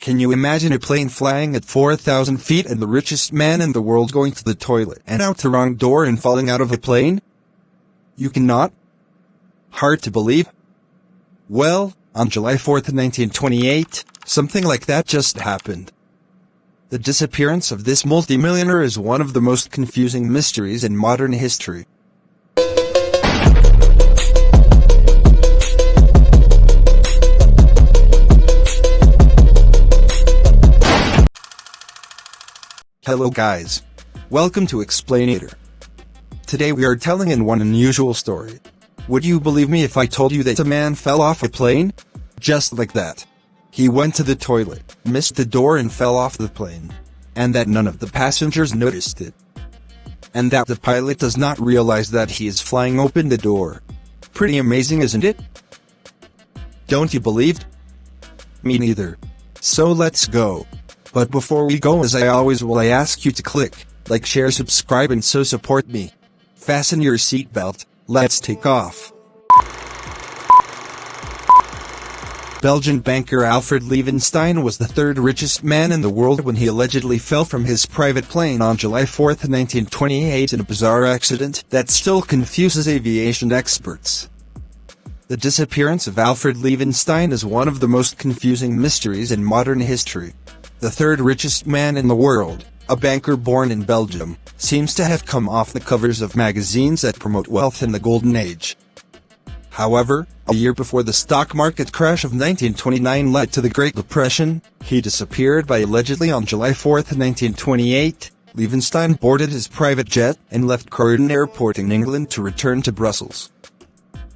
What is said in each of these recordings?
Can you imagine a plane flying at 4,000 feet and the richest man in the world going to the toilet and out the wrong door and falling out of a plane? You cannot? Hard to believe? Well, on July 4th, 1928, something like that just happened. The disappearance of this multimillionaire is one of the most confusing mysteries in modern history. Hello guys. Welcome to Explainator. Today we are telling in one unusual story. Would you believe me if I told you that a man fell off a plane? Just like that. He went to the toilet, missed the door and fell off the plane. And that none of the passengers noticed it. And that the pilot does not realize that he is flying open the door. Pretty amazing, isn't it? Don't you believe? Me neither. So let's go. But before we go, as I always will, I ask you to click like, share, subscribe and so support me. Fasten your seatbelt, let's take off. Belgian banker Alfred Levenstein was the third richest man in the world when he allegedly fell from his private plane on July 4th, 1928 in a bizarre accident that still confuses aviation experts. The disappearance of Alfred Levenstein is one of the most confusing mysteries in modern history. The third richest man in the world, a banker born in Belgium, seems to have come off the covers of magazines that promote wealth in the golden age. However, a year before the stock market crash of 1929 led to the Great Depression, he disappeared allegedly on July 4, 1928. Levenstein boarded his private jet and left Croydon Airport in England to return to Brussels.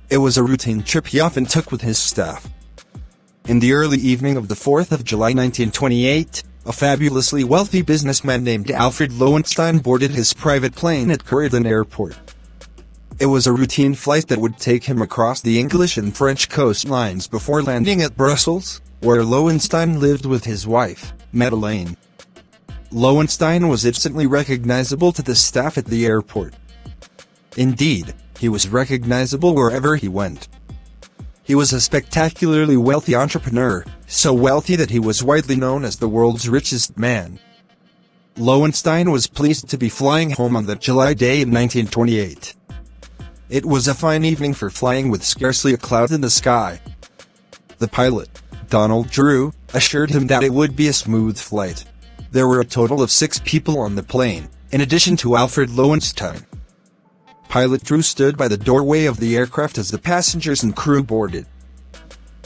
It was a routine trip he often took with his staff. In the early evening of the 4th of July 1928, a fabulously wealthy businessman named Alfred Levenstein boarded his private plane at Croydon Airport. It was a routine flight that would take him across the English and French coastlines before landing at Brussels, where Loewenstein lived with his wife, Madeleine. Loewenstein was instantly recognizable to the staff at the airport. Indeed, he was recognizable wherever he went. He was a spectacularly wealthy entrepreneur, so wealthy that he was widely known as the world's richest man. Loewenstein was pleased to be flying home on that July day in 1928. It was a fine evening for flying with scarcely a cloud in the sky. The pilot, Donald Drew, assured him that it would be a smooth flight. There were a total of 6 people on the plane, in addition to Alfred Levenstein. Pilot Drew stood by the doorway of the aircraft as the passengers and crew boarded.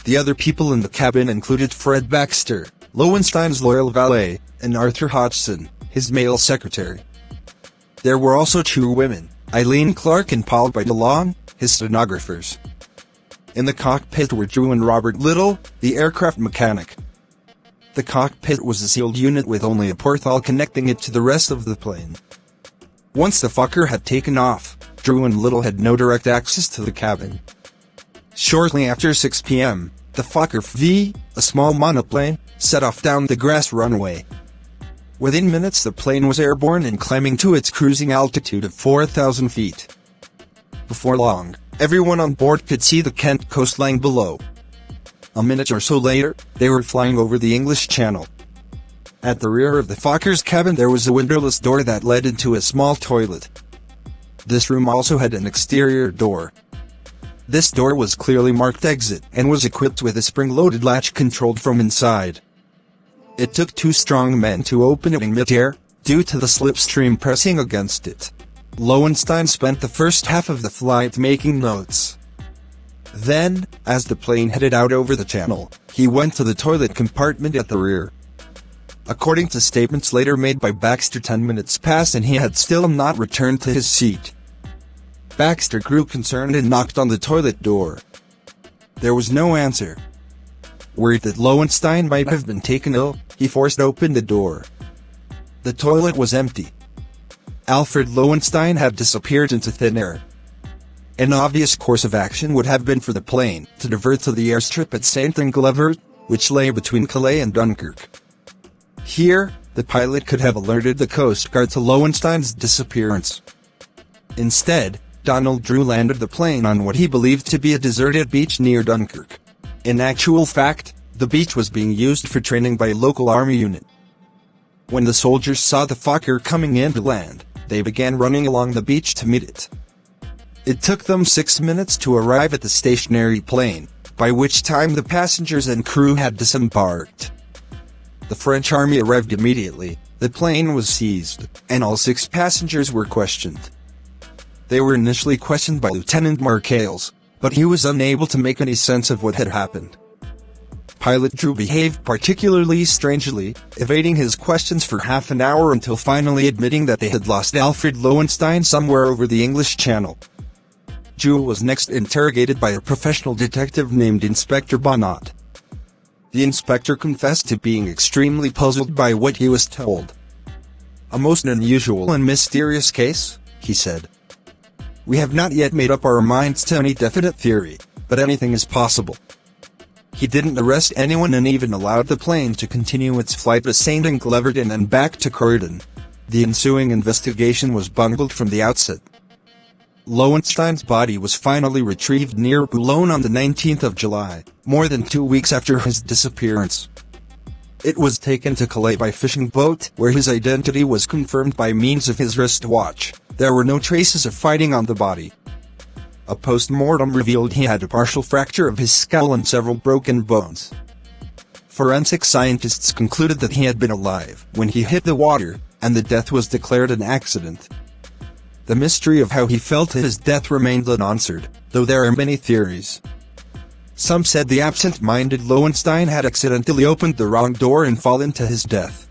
The other people in the cabin included Fred Baxter, Loewenstein's loyal valet, and Arthur Hodgson, his male secretary. There were also 2 women, Eileen Clark and Paul DeLong, his stenographers. In the cockpit were Drew and Robert Little, the aircraft mechanic. The cockpit was a sealed unit with only a porthole connecting it to the rest of the plane. Once the Fokker had taken off, Drew and Little had no direct access to the cabin. Shortly after 6 p.m., the Fokker V, a small monoplane, set off down the grass runway. Within minutes the plane was airborne and climbing to its cruising altitude of 4,000 feet. Before long, everyone on board could see the Kent coastline below. A minute or so later, they were flying over the English Channel. At the rear of the Fokker's cabin there was a windowless door that led into a small toilet. This room also had an exterior door. This door was clearly marked exit and was equipped with a spring-loaded latch controlled from inside. It took 2 strong men to open it in mid-air, due to the slipstream pressing against it. Loewenstein spent the first half of the flight making notes. Then, as the plane headed out over the channel, he went to the toilet compartment at the rear. According to statements later made by Baxter, 10 minutes passed and he had still not returned to his seat. Baxter grew concerned and knocked on the toilet door. There was no answer. Worried that Loewenstein might have been taken ill, he forced open the door. The toilet was empty. Alfred Levenstein had disappeared into thin air. An obvious course of action would have been for the plane to divert to the airstrip at Saint-Englevert, which lay between Calais and Dunkirk. Here, the pilot could have alerted the Coast Guard to Loewenstein's disappearance. Instead, Donald Drew landed the plane on what he believed to be a deserted beach near Dunkirk. In actual fact, The beach was being used for training by a local army unit. When the soldiers saw the Fokker coming in to land, they began running along the beach to meet it. It took them 6 minutes to arrive at the stationary plane, by which time the passengers and crew had disembarked. The French army arrived immediately, the plane was seized, and all 6 passengers were questioned. They were initially questioned by Lieutenant Marcales, but he was unable to make any sense of what had happened. Pilot Drew behaved particularly strangely, evading his questions for half an hour until finally admitting that they had lost Alfred Levenstein somewhere over the English Channel. Drew was next interrogated by a professional detective named Inspector Bonnot. The inspector confessed to being extremely puzzled by what he was told. "A most unusual and mysterious case," he said. "We have not yet made up our minds to any definite theory, but anything is possible." He didn't arrest anyone and even allowed the plane to continue its flight to Saint-Cleverton and back to Croydon. The ensuing investigation was bungled from the outset. Loewenstein's body was finally retrieved near Boulogne on the 19th of July, more than 2 weeks after his disappearance. It was taken to Calais by fishing boat, where his identity was confirmed by means of his wristwatch. There were no traces of fighting on the body. A post-mortem revealed he had a partial fracture of his skull and several broken bones. Forensic scientists concluded that he had been alive when he hit the water, and the death was declared an accident. The mystery of how he fell to his death remained unanswered, though there are many theories. Some said the absent-minded Loewenstein had accidentally opened the wrong door and fallen to his death.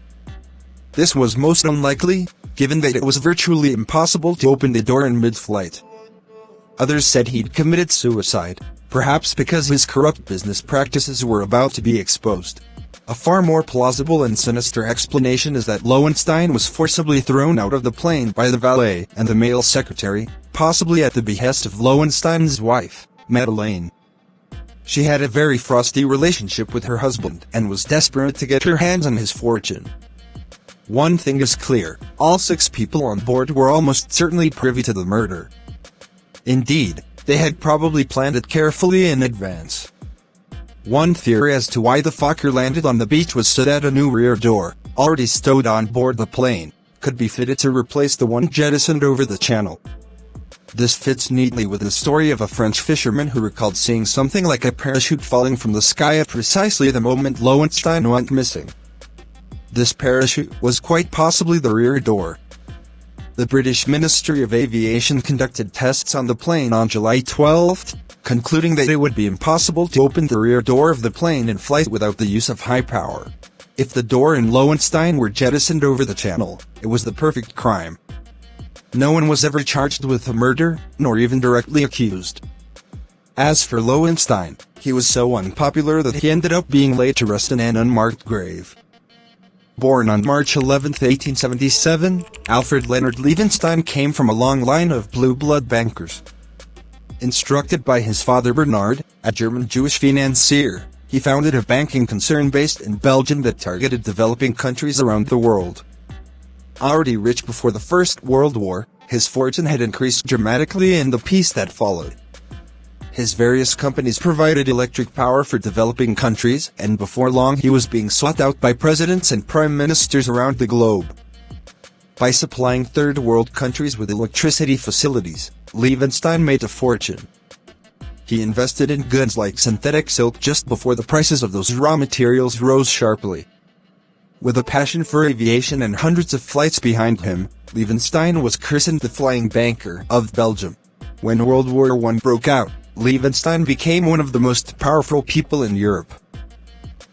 This was most unlikely, given that it was virtually impossible to open the door in mid-flight. Others said he'd committed suicide, perhaps because his corrupt business practices were about to be exposed. A far more plausible and sinister explanation is that Loewenstein was forcibly thrown out of the plane by the valet and the male secretary, possibly at the behest of Loewenstein's wife, Madeleine. She had a very frosty relationship with her husband and was desperate to get her hands on his fortune. One thing is clear, all 6 people on board were almost certainly privy to the murder. Indeed, they had probably planned it carefully in advance. One theory as to why the Fokker landed on the beach was so that a new rear door, already stowed on board the plane, could be fitted to replace the one jettisoned over the channel. This fits neatly with the story of a French fisherman who recalled seeing something like a parachute falling from the sky at precisely the moment Loewenstein went missing. This parachute was quite possibly the rear door. The British Ministry of Aviation conducted tests on the plane on July 12, concluding that it would be impossible to open the rear door of the plane in flight without the use of high power. If the door and Loewenstein were jettisoned over the channel, it was the perfect crime. No one was ever charged with the murder, nor even directly accused. As for Loewenstein, he was so unpopular that he ended up being laid to rest in an unmarked grave. Born on March 11, 1877, Alfred Leonard Levenstein came from a long line of blue blood bankers. Instructed by his father Bernard, a German Jewish financier, he founded a banking concern based in Belgium that targeted developing countries around the world. Already rich before the First World War, his fortune had increased dramatically in the peace that followed. His various companies provided electric power for developing countries, and before long he was being sought out by presidents and prime ministers around the globe. By supplying third world countries with electricity facilities, Levenstein made a fortune. He invested in goods like synthetic silk just before the prices of those raw materials rose sharply. With a passion for aviation and hundreds of flights behind him, Levenstein was christened the Flying Banker of Belgium. When World War I broke out, Levenstein became one of the most powerful people in Europe.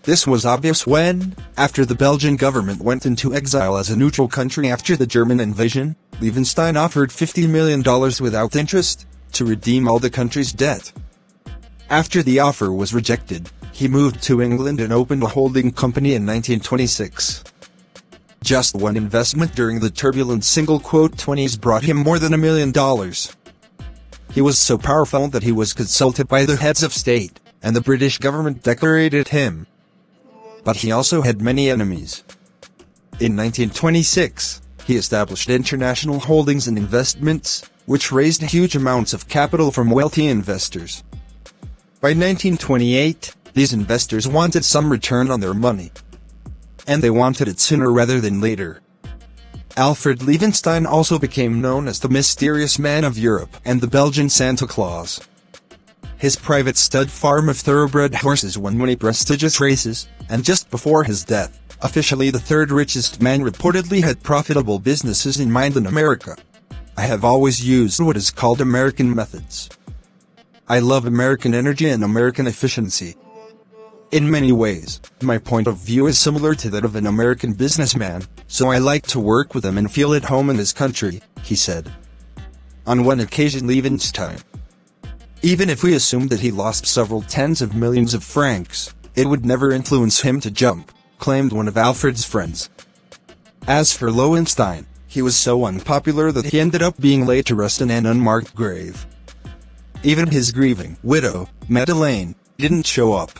This was obvious when, after the Belgian government went into exile as a neutral country after the German invasion, Levenstein offered $50 million without interest, to redeem all the country's debt. After the offer was rejected, he moved to England and opened a holding company in 1926. Just one investment during the turbulent single-20s brought him more than $1 million. He was so powerful that he was consulted by the heads of state, and the British government decorated him. But he also had many enemies. In 1926, he established international holdings and investments, which raised huge amounts of capital from wealthy investors. By 1928, These investors wanted some return on their money. And they wanted it sooner rather than later. Alfred Levenstein also became known as the mysterious man of Europe and the Belgian Santa Claus. His private stud farm of thoroughbred horses won many prestigious races, and just before his death, officially the third richest man, reportedly had profitable businesses in mind in America. I have always used what is called American methods. I love American energy and American efficiency. In many ways, my point of view is similar to that of an American businessman, so I like to work with him and feel at home in his country, he said. On one occasion, Levenstein, even if we assumed that he lost several tens of millions of francs, it would never influence him to jump, claimed one of Alfred's friends. As for Loewenstein, he was so unpopular that he ended up being laid to rest in an unmarked grave. Even his grieving widow, Madeleine, didn't show up.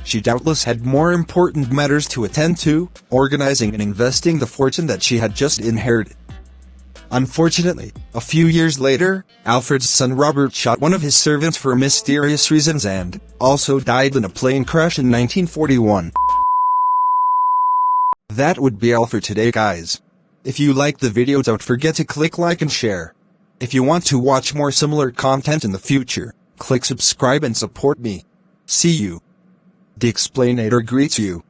She doubtless had more important matters to attend to, organizing and investing the fortune that she had just inherited. Unfortunately, a few years later, Alfred's son Robert shot one of his servants for mysterious reasons and also died in a plane crash in 1941. That would be all for today, guys. If you liked the video, don't forget to click like and share. If you want to watch more similar content in the future, click subscribe and support me. See you. The Explainator greets you.